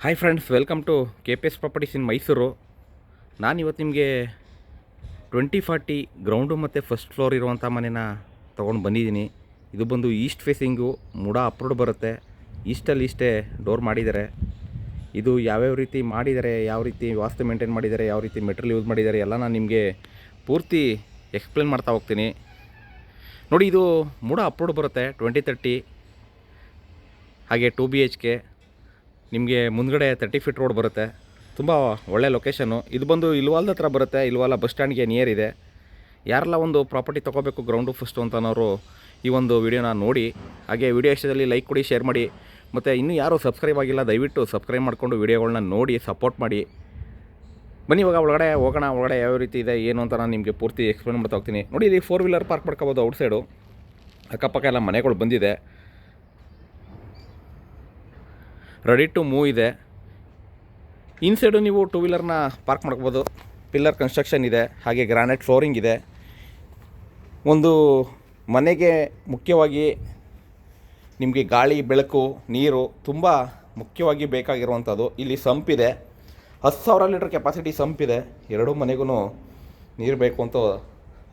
Hi friends, welcome to KPS properties in Mysuru. ನಾನಿವತ್ತು ನಿಮಗೆ 2040 ground ಮತ್ತು ಫಸ್ಟ್ ಫ್ಲೋರ್ ಇರುವಂಥ ಮನೆನ ತೊಗೊಂಡು ಬಂದಿದ್ದೀನಿ. ಇದು ಬಂದು ಈಸ್ಟ್ ಫೇಸಿಂಗು ಮೂಡ ಅಪ್ರೋಡ್ ಬರುತ್ತೆ. ಈಸ್ಟಲ್ಲಿ ಇಷ್ಟೇ ಡೋರ್ ಮಾಡಿದ್ದಾರೆ. ಇದು ಯಾವ್ಯಾವ ರೀತಿ ಮಾಡಿದ್ದಾರೆ, ಯಾವ ರೀತಿ ವಾಸ್ತು ಮೇಂಟೈನ್ ಮಾಡಿದ್ದಾರೆ, ಯಾವ ರೀತಿ ಮೆಟೀರಿಯಲ್ ಯೂಸ್ ಮಾಡಿದ್ದಾರೆ ಎಲ್ಲ ನಾನು ನಿಮಗೆ ಪೂರ್ತಿ ಎಕ್ಸ್ಪ್ಲೇನ್ ಮಾಡ್ತಾ ಹೋಗ್ತೀನಿ. ನೋಡಿ, ಇದು ಮೂಡ ಅಪ್ರೋಡ್ ಬರುತ್ತೆ 2030. ಹಾಗೆ 2 BHK. ನಿಮಗೆ ಮುಂದ್ಗಡೆ 30 ಫೀಟ್ ರೋಡ್ ಬರುತ್ತೆ. ತುಂಬ ಒಳ್ಳೆ ಲೊಕೇಶನ್ನು. ಇದು ಬಂದು ಇಲ್ವಾಲ್ದ ಹತ್ರ ಬರುತ್ತೆ. ಇಲ್ವಾಲ ಬಸ್ ಸ್ಟ್ಯಾಂಡ್ಗೆ ನಿಯರ್ ಇದೆ. ಯಾರೆಲ್ಲ ಒಂದು ಪ್ರಾಪರ್ಟಿ ತೊಗೋಬೇಕು ಗ್ರೌಂಡು ಫಸ್ಟು ಅಂತನೋರು ಈ ಒಂದು ವಿಡಿಯೋನ ನೋಡಿ. ಹಾಗೆ ವಿಡಿಯೋ ಇಷ್ಟದಲ್ಲಿ ಲೈಕ್ ಕೊಡಿ, ಶೇರ್ ಮಾಡಿ. ಮತ್ತು ಇನ್ನೂ ಯಾರು ಸಬ್ಸ್ಕ್ರೈಬ್ ಆಗಿಲ್ಲ ದಯವಿಟ್ಟು ಸಬ್ಸ್ಕ್ರೈಬ್ ಮಾಡಿಕೊಂಡು ವಿಡಿಯೋಗಳನ್ನ ನೋಡಿ ಸಪೋರ್ಟ್ ಮಾಡಿ. ಬನ್ನಿ ಇವಾಗ ಒಳಗಡೆ ಹೋಗೋಣ. ಒಳಗಡೆ ಯಾವ ರೀತಿ ಇದೆ ಏನು ಅಂತ ನಾನು ನಿಮಗೆ ಪೂರ್ತಿ ಎಕ್ಸ್ಪ್ಲೇನ್ ಮಾಡ್ತಾ ಹೋಗ್ತೀನಿ. ನೋಡಿ, ಇಲ್ಲಿ 4 ವೀಲರ್ ಪಾರ್ಕ್ ಮಾಡ್ಕೋಬೋದು ಔಟ್ಸೈಡು. ಅಕ್ಕಪಕ್ಕ ಎಲ್ಲ ಮನೆಗಳು ಬಂದಿದೆ. ರೆಡಿ ಟು ಮೂವ್ ಇದೆ. ಇನ್ಸೈಡು ನೀವು 2 ವೀಲರ್ನ ಪಾರ್ಕ್ ಮಾಡ್ಕೋಬೋದು. ಪಿಲ್ಲರ್ ಕನ್ಸ್ಟ್ರಕ್ಷನ್ ಇದೆ. ಹಾಗೆ ಗ್ರಾನೈಟ್ ಫ್ಲೋರಿಂಗ್ ಇದೆ. ಒಂದು ಮನೆಗೆ ಮುಖ್ಯವಾಗಿ ನಿಮಗೆ ಗಾಳಿ, ಬೆಳಕು, ನೀರು ತುಂಬ ಮುಖ್ಯವಾಗಿ ಬೇಕಾಗಿರುವಂಥದ್ದು. ಇಲ್ಲಿ ಸಂಪಿದೆ. 10,000 ಲೀಟ್ರ್ ಕೆಪಾಸಿಟಿ ಸಂಪಿದೆ. ಎರಡೂ ಮನೆಗೂ ನೀರು ಬೇಕು ಅಂತ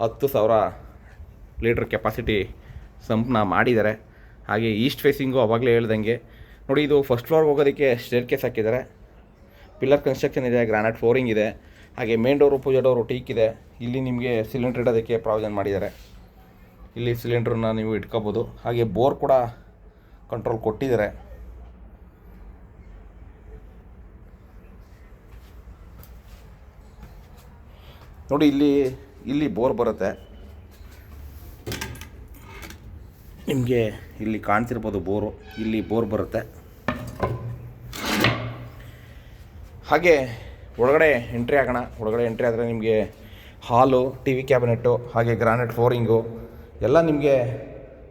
10,000 ಲೀಟ್ರ್ ಕೆಪಾಸಿಟಿ ಸಂಪನ್ನ ಮಾಡಿದ್ದಾರೆ. ಹಾಗೆ ಈಸ್ಟ್ ಫೇಸಿಂಗು ಅವಾಗಲೇ ಹೇಳ್ದಂಗೆ ನೋಡಿ, ಇದು ಫಸ್ಟ್ ಫ್ಲೋರ್ಗೆ ಹೋಗೋದಕ್ಕೆ ಸ್ಟೇರ್ ಕೇಸ್ ಹಾಕಿದ್ದಾರೆ. ಪಿಲ್ಲರ್ ಕನ್ಸ್ಟ್ರಕ್ಷನ್ ಇದೆ, ಗ್ರಾನೈಟ್ ಫ್ಲೋರಿಂಗ್ ಇದೆ. ಹಾಗೆ ಮೇನ್ ಡೋರು, ಪೂಜಾ ಡೋರು ಟೀಕ್ ಇದೆ. ಇಲ್ಲಿ ನಿಮಗೆ ಸಿಲಿಂಡ್ರ್ ಇಡೋದಕ್ಕೆ ಪ್ರಾವಿಷನ್ ಮಾಡಿದ್ದಾರೆ. ಇಲ್ಲಿ ಸಿಲಿಂಡ್ರನ್ನ ನೀವು ಇಟ್ಕೋಬೋದು. ಹಾಗೆ ಬೋರ್ ಕೂಡ ಕಂಟ್ರೋಲ್ ಕೊಟ್ಟಿದ್ದಾರೆ. ನೋಡಿ, ಇಲ್ಲಿ ಬೋರ್ ಬರುತ್ತೆ. ನಿಮಗೆ ಇಲ್ಲಿ ಕಾಣ್ತಿರ್ಬೋದು ಬೋರು. ಇಲ್ಲಿ ಬೋರ್ ಬರುತ್ತೆ. ಹಾಗೆ ಒಳಗಡೆ ಎಂಟ್ರಿ ಆಗೋಣ. ಒಳಗಡೆ ಎಂಟ್ರಿ ಆದರೆ ನಿಮಗೆ ಹಾಲು, TV ಕ್ಯಾಬಿನೆಟ್ಟು, ಹಾಗೆ ಗ್ರಾನೈಟ್ ಫ್ಲೋರಿಂಗು ಎಲ್ಲ ನಿಮಗೆ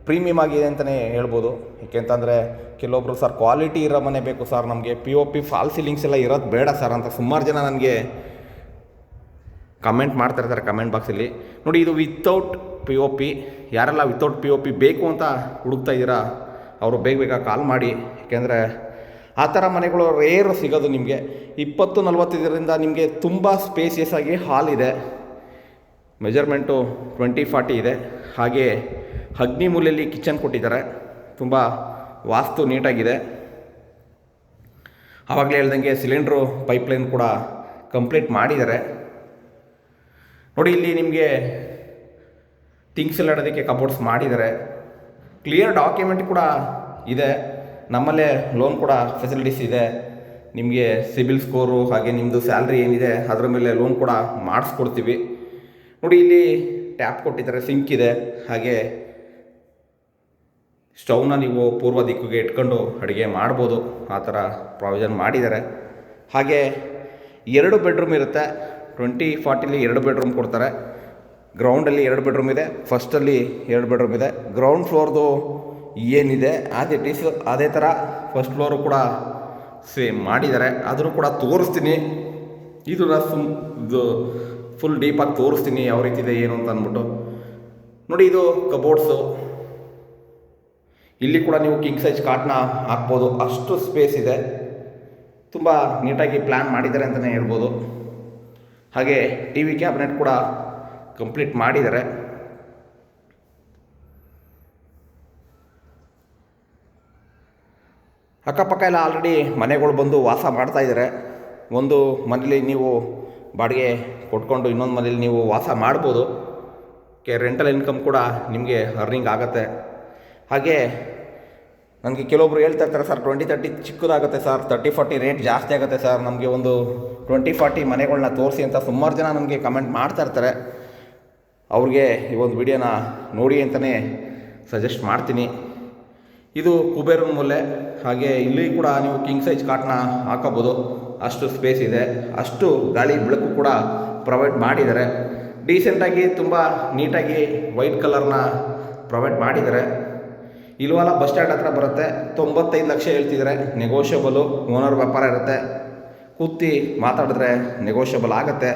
ಪ್ರೀಮಿಯಮ್ ಆಗಿದೆ ಅಂತಲೇ ಹೇಳ್ಬೋದು. ಏಕೆಂತಂದರೆ ಕೆಲವೊಬ್ಬರು ಸರ್ ಕ್ವಾಲಿಟಿ ಇರೋ ಮನೆ ಬೇಕು ಸರ್, ನಮಗೆ POP ಫಾಲ್ ಸೀಲಿಂಗ್ಸ್ ಎಲ್ಲ ಇರೋದು ಬೇಡ ಸರ್ ಅಂತ ಸುಮಾರು ಜನ ನನಗೆ ಕಮೆಂಟ್ ಮಾಡ್ತಾಯಿರ್ತಾರೆ ಕಮೆಂಟ್ ಬಾಕ್ಸಲ್ಲಿ. ನೋಡಿ, ಇದು ವಿತೌಟ್ POP. ಯಾರೆಲ್ಲ ವಿತೌಟ್ POP ಬೇಕು ಅಂತ ಹುಡುಕ್ತಾ ಇದ್ದೀರಾ ಅವರು ಬೇಗ ಕಾಲ್ ಮಾಡಿ. ಏಕೆಂದರೆ ಆ ಥರ ಮನೆಗಳು ರೇರು ಸಿಗೋದು ನಿಮಗೆ. 20-40 ಇದರಿಂದ ನಿಮಗೆ ತುಂಬ ಸ್ಪೇಸಿಯಸ್ ಆಗಿ ಹಾಲ್ ಇದೆ. ಮೆಜರ್ಮೆಂಟು 20-40 ಇದೆ. ಹಾಗೆ ಅಗ್ನಿ ಮೂಲೆಯಲ್ಲಿ ಕಿಚನ್ ಕೊಟ್ಟಿದ್ದಾರೆ. ತುಂಬ ವಾಸ್ತು ನೀಟಾಗಿದೆ. ಆವಾಗಲೇ ಹೇಳ್ದಂಗೆ ಸಿಲಿಂಡ್ರು ಪೈಪ್ಲೈನ್ ಕೂಡ ಕಂಪ್ಲೀಟ್ ಮಾಡಿದ್ದಾರೆ. ನೋಡಿ, ಇಲ್ಲಿ ನಿಮಗೆ ಥಿಂಗ್ಸ್ ಎಲ್ಲ ಇಡೋದಕ್ಕೆ ಕಬೋರ್ಡ್ಸ್ ಮಾಡಿದ್ದಾರೆ. ಕ್ಲಿಯರ್ ಡಾಕ್ಯುಮೆಂಟ್ ಕೂಡ ಇದೆ. ನಮ್ಮಲ್ಲೇ ಲೋನ್ ಕೂಡ ಫೆಸಿಲಿಟೀಸ್ ಇದೆ. ನಿಮಗೆ ಸಿಬಿಲ್ ಸ್ಕೋರು ಹಾಗೆ ನಿಮ್ಮದು ಸ್ಯಾಲ್ರಿ ಏನಿದೆ ಅದರ ಮೇಲೆ ಲೋನ್ ಕೂಡ ಮಾಡಿಸ್ಕೊಡ್ತೀವಿ. ನೋಡಿ, ಇಲ್ಲಿ ಟ್ಯಾಪ್ ಕೊಟ್ಟಿದ್ದಾರೆ, ಸಿಂಕ್ ಇದೆ. ಹಾಗೆ ಸ್ಟವ್ನ ನೀವು ಪೂರ್ವ ದಿಕ್ಕಿಗೆ ಇಟ್ಕೊಂಡು ಅಡುಗೆ ಮಾಡ್ಬೋದು. ಆ ಥರ ಪ್ರಾವಿಷನ್ ಮಾಡಿದ್ದಾರೆ. ಹಾಗೆ 2 ಬೆಡ್ರೂಮ್ ಇರುತ್ತೆ. 2040 2 ಬೆಡ್ರೂಮ್ ಕೊಡ್ತಾರೆ. ಗ್ರೌಂಡಲ್ಲಿ 2 ಬೆಡ್ರೂಮ್ ಇದೆ, ಫಸ್ಟಲ್ಲಿ 2 ಬೆಡ್ರೂಮ್ ಇದೆ. ಗ್ರೌಂಡ್ ಫ್ಲೋರ್ದು ಏನಿದೆ ಅದೇ ಟೀಸ್ ಅದೇ ಥರ ಫಸ್ಟ್ ಫ್ಲೋರು ಕೂಡ ಸೇಮ್ ಮಾಡಿದ್ದಾರೆ. ಅದನ್ನು ಕೂಡ ತೋರಿಸ್ತೀನಿ. ಇದು ಫುಲ್ ಡೀಪಾಗಿ ತೋರಿಸ್ತೀನಿ ಯಾವ ರೀತಿ ಇದೆ ಏನು ಅಂತ ಅಂದ್ಬಿಟ್ಟು. ನೋಡಿ, ಇದು ಕಬೋರ್ಡ್ಸು. ಇಲ್ಲಿ ಕೂಡ ನೀವು ಕಿಂಗ್ ಸೈಜ್ ಕಾಟ್ನ ಹಾಕ್ಬೋದು, ಅಷ್ಟು ಸ್ಪೇಸ್ ಇದೆ. ತುಂಬ ನೀಟಾಗಿ ಪ್ಲ್ಯಾನ್ ಮಾಡಿದ್ದಾರೆ ಅಂತಲೇ ಹೇಳ್ಬೋದು. ಹಾಗೆ TV ಕ್ಯಾಬಿನೆಟ್ ಕೂಡ ಕಂಪ್ಲೀಟ್ ಮಾಡಿದ್ದಾರೆ. ಅಕ್ಕಪಕ್ಕ ಎಲ್ಲ ಆಲ್ರೆಡಿ ಮನೆಗಳು ಬಂದು ವಾಸ ಮಾಡ್ತಾಯಿದ್ದಾರೆ. ಒಂದು ಮನೇಲಿ ನೀವು ಬಾಡಿಗೆ ಕೊಟ್ಕೊಂಡು ಇನ್ನೊಂದು ಮನೇಲಿ ನೀವು ವಾಸ ಮಾಡ್ಬೋದು. ರೆಂಟಲ್ ಇನ್ಕಮ್ ಕೂಡ ನಿಮಗೆ ಅರ್ನಿಂಗ್ ಆಗುತ್ತೆ. ಹಾಗೆ ನನಗೆ ಕೆಲವೊಬ್ರು ಹೇಳ್ತಾ ಇರ್ತಾರೆ, ಸರ್ 20-30 ಚಿಕ್ಕದಾಗುತ್ತೆ ಸರ್, 30-40 ರೇಟ್ ಜಾಸ್ತಿ ಆಗುತ್ತೆ ಸರ್, ನಮಗೆ ಒಂದು 20-40 ಮನೆಗಳನ್ನ ತೋರಿಸಿ ಅಂತ ಸುಮಾರು ಜನ ನನಗೆ ಕಮೆಂಟ್ ಮಾಡ್ತಾ ಇರ್ತಾರೆ. ಅವ್ರಿಗೆ ಈ ಒಂದು ವಿಡಿಯೋನ ನೋಡಿ ಅಂತಲೇ ಸಜೆಸ್ಟ್ ಮಾಡ್ತೀನಿ. ಇದು ಕುಬೇರನ ಮೂಲೆ. ಹಾಗೆ ಇಲ್ಲಿ ಕೂಡ ನೀವು ಕಿಂಗ್ ಸೈಜ್ ಕಾಟ್ನ ಹಾಕೋಬೋದು, ಅಷ್ಟು ಸ್ಪೇಸ್ ಇದೆ. ಅಷ್ಟು ಗಾಳಿ ಬೆಳಕು ಕೂಡ ಪ್ರೊವೈಡ್ ಮಾಡಿದ್ದಾರೆ. ಡೀಸೆಂಟಾಗಿ ತುಂಬ ನೀಟಾಗಿ ವೈಟ್ ಕಲರ್ನ ಪ್ರೊವೈಡ್ ಮಾಡಿದ್ದಾರೆ. ಇಲ್ವಾಲ ಬಸ್ ಸ್ಟ್ಯಾಂಡ್ ಹತ್ರ ಬರುತ್ತೆ. 95 ಲಕ್ಷ ಹೇಳ್ತಿದ್ದಾರೆ. ನೆಗೋಷಿಯಬಲು, ಓನರ್ ವ್ಯಾಪಾರ ಇರುತ್ತೆ. ಕೂತಿ ಮಾತಾಡಿದ್ರೆ ನೆಗೋಷಿಯಬಲ್ ಆಗುತ್ತೆ.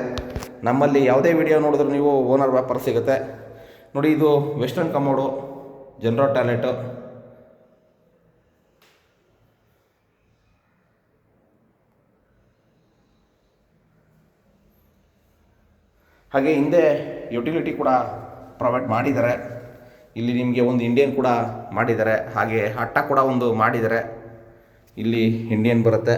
ನಮ್ಮಲ್ಲಿ ಯಾವುದೇ ವಿಡಿಯೋ ನೋಡಿದ್ರು ನೀವು ಓನರ್ ವ್ಯಾಪಾರ ಸಿಗುತ್ತೆ. ನೋಡಿ, ಇದು ವೆಸ್ಟರ್ನ್ ಕಮೋಡು, ಜನರಲ್ ಟಾಯ್ಲೆಟು. ಹಾಗೆ ಹಿಂದೆ ಯುಟಿಲಿಟಿ ಕೂಡ ಪ್ರೊವೈಡ್ ಮಾಡಿದ್ದಾರೆ. ಇಲ್ಲಿ ನಿಮಗೆ ಒಂದು ಇಂಡಿಯನ್ ಕೂಡ ಮಾಡಿದ್ದಾರೆ. ಹಾಗೆ ಅಟ್ಟ ಕೂಡ ಒಂದು ಮಾಡಿದ್ದಾರೆ. ಇಲ್ಲಿ ಇಂಡಿಯನ್ ಬರುತ್ತೆ.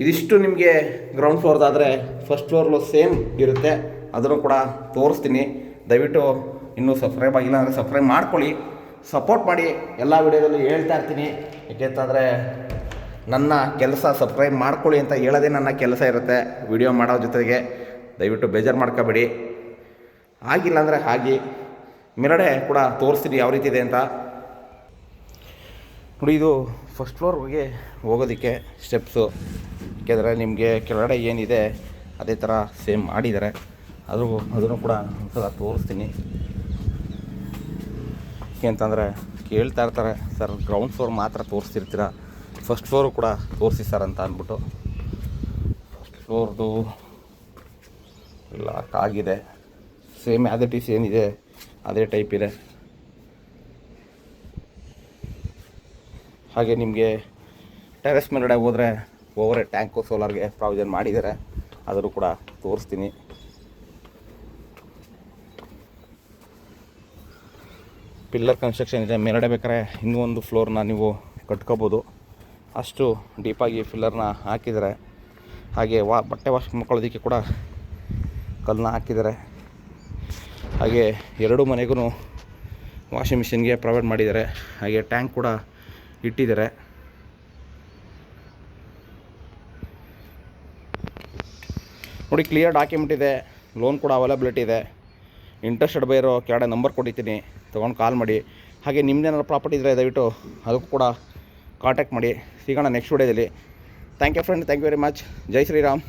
ಇದಿಷ್ಟು ನಿಮಗೆ ಗ್ರೌಂಡ್ ಫ್ಲೋರ್ದಾದರೆ ಫಸ್ಟ್ ಫ್ಲೋರ್ಲು ಸೇಮ್ ಇರುತ್ತೆ. ಅದನ್ನು ಕೂಡ ತೋರಿಸ್ತೀನಿ. ದಯವಿಟ್ಟು ಇನ್ನೂ ಸಬ್ಸ್ಕ್ರೈಬ್ ಆಗಿಲ್ಲ ಅಂದರೆ ಸಬ್ಸ್ಕ್ರೈಬ್ ಮಾಡ್ಕೊಳ್ಳಿ, ಸಪೋರ್ಟ್ ಮಾಡಿ. ಎಲ್ಲ ವಿಡಿಯೋದಲ್ಲೂ ಹೇಳ್ತಾ ಇರ್ತೀನಿ. ಏಕೆಂತಂದರೆ ನನ್ನ ಕೆಲಸ ಸಬ್ಸ್ಕ್ರೈಬ್ ಮಾಡ್ಕೊಳ್ಳಿ ಅಂತ ಹೇಳೋದೇ ನನ್ನ ಕೆಲಸ ಇರುತ್ತೆ ವಿಡಿಯೋ ಮಾಡೋ ಜೊತೆಗೆ. ದಯವಿಟ್ಟು ಬೇಜಾರು ಮಾಡ್ಕೋಬೇಡಿ. ಆಗಿಲ್ಲ ಅಂದರೆ ಹಾಗೆ ಮೇಲ್ಗಡೆ ಕೂಡ ತೋರಿಸ್ತೀನಿ ಯಾವ ರೀತಿ ಇದೆ ಅಂತ ನೋಡಿ. ಇದು ಫಸ್ಟ್ ಫ್ಲೋರ್ಗೆ ಹೋಗೋದಕ್ಕೆ ಸ್ಟೆಪ್ಸು. ಏಕೆಂದರೆ ನಿಮಗೆ ಕೆಳಗಡೆ ಏನಿದೆ ಅದೇ ಥರ ಸೇಮ್ ಮಾಡಿದ್ದಾರೆ. ಅದನ್ನು ಕೂಡ ಒಂದ್ಸಲ ತೋರಿಸ್ತೀನಿ. ಏಕೆಂತಂದರೆ ಕೇಳ್ತಾ ಇರ್ತಾರೆ, ಸರ್ ಗ್ರೌಂಡ್ ಫ್ಲೋರ್ ಮಾತ್ರ ತೋರಿಸ್ತಿರ್ತೀರ, ಫಸ್ಟ್ ಫ್ಲೋರು ಕೂಡ ತೋರಿಸಿ ಸರ್ ಅಂತ ಅಂದ್ಬಿಟ್ಟು. ಫಸ್ಟ್ ಫ್ಲೋರ್ದು ಲಾಕ್ ಆಗಿದೆ. ಸೇಮ್ ಆ್ಯಸ್ ಇಟ್ ಈಸ್ ಏನಿದೆ ಅದೇ ಟೈಪ್ ಇದೆ. ಹಾಗೆ ನಿಮಗೆ ಟೆರೆಸ್ ಮೇಲ್ಗಡೆ ಹೋದರೆ ಓವರ್ ಟ್ಯಾಂಕು ಸೋಲಾರ್ಗೆ ಪ್ರಾವಿಷನ್ ಮಾಡಿದ್ದಾರೆ. ಅದನ್ನು ಕೂಡ ತೋರಿಸ್ತೀನಿ. ಪಿಲ್ಲರ್ ಕನ್ಸ್ಟ್ರಕ್ಷನ್ ಇದೆ. ಮೇಲ್ಗಡೆ ಬೇಕಾದ್ರೆ ಇನ್ನೂ ಒಂದು ಫ್ಲೋರ್ನ ನೀವು ಕಟ್ಕೋಬೋದು, ಅಷ್ಟು ಡೀಪಾಗಿ ಪಿಲ್ಲರ್ನ ಹಾಕಿದ್ದಾರೆ. ಹಾಗೆ ಬಟ್ಟೆ ವಾಶ್ ಮಾಡ್ಕೊಳ್ಳೋದಕ್ಕೆ ಕೂಡ ಕಲ್ಲನ್ನ ಹಾಕಿದ್ದಾರೆ. ಹಾಗೆ ಎರಡು ಮನೆಗೂ ವಾಷಿಂಗ್ ಮಿಷಿನ್ಗೆ ಪ್ರೊವೈಡ್ ಮಾಡಿದ್ದಾರೆ. ಹಾಗೆ ಟ್ಯಾಂಕ್ ಕೂಡ ಇಟ್ಟಿದ್ದಾರೆ. ನೋಡಿ, ಕ್ಲಿಯರ್ ಡಾಕ್ಯುಮೆಂಟ್ ಇದೆ. ಲೋನ್ ಕೂಡ ಅವೈಲಬಿಲಿಟಿ ಇದೆ. ಇಂಟ್ರೆಸ್ಟೆಡ್ ಬೈರೋ ಕೆಳಗಡೆ ನಂಬರ್ ಕೊಟ್ಟಿದ್ದೀನಿ, ತೊಗೊಂಡು ಕಾಲ್ ಮಾಡಿ. ಹಾಗೆ ನಿಮ್ಮದೇನಾದ್ರು ಪ್ರಾಪರ್ಟಿ ಇದ್ದರೆ ದಯವಿಟ್ಟು ಅದಕ್ಕೂ ಕೂಡ ಕಾಂಟ್ಯಾಕ್ಟ್ ಮಾಡಿ. ಸಿಗೋಣ ನೆಕ್ಸ್ಟ್ ವಿಡಿಯೋದಲ್ಲಿ. Thank you friend, thank you very much. ಜೈ ಶ್ರೀರಾಮ್.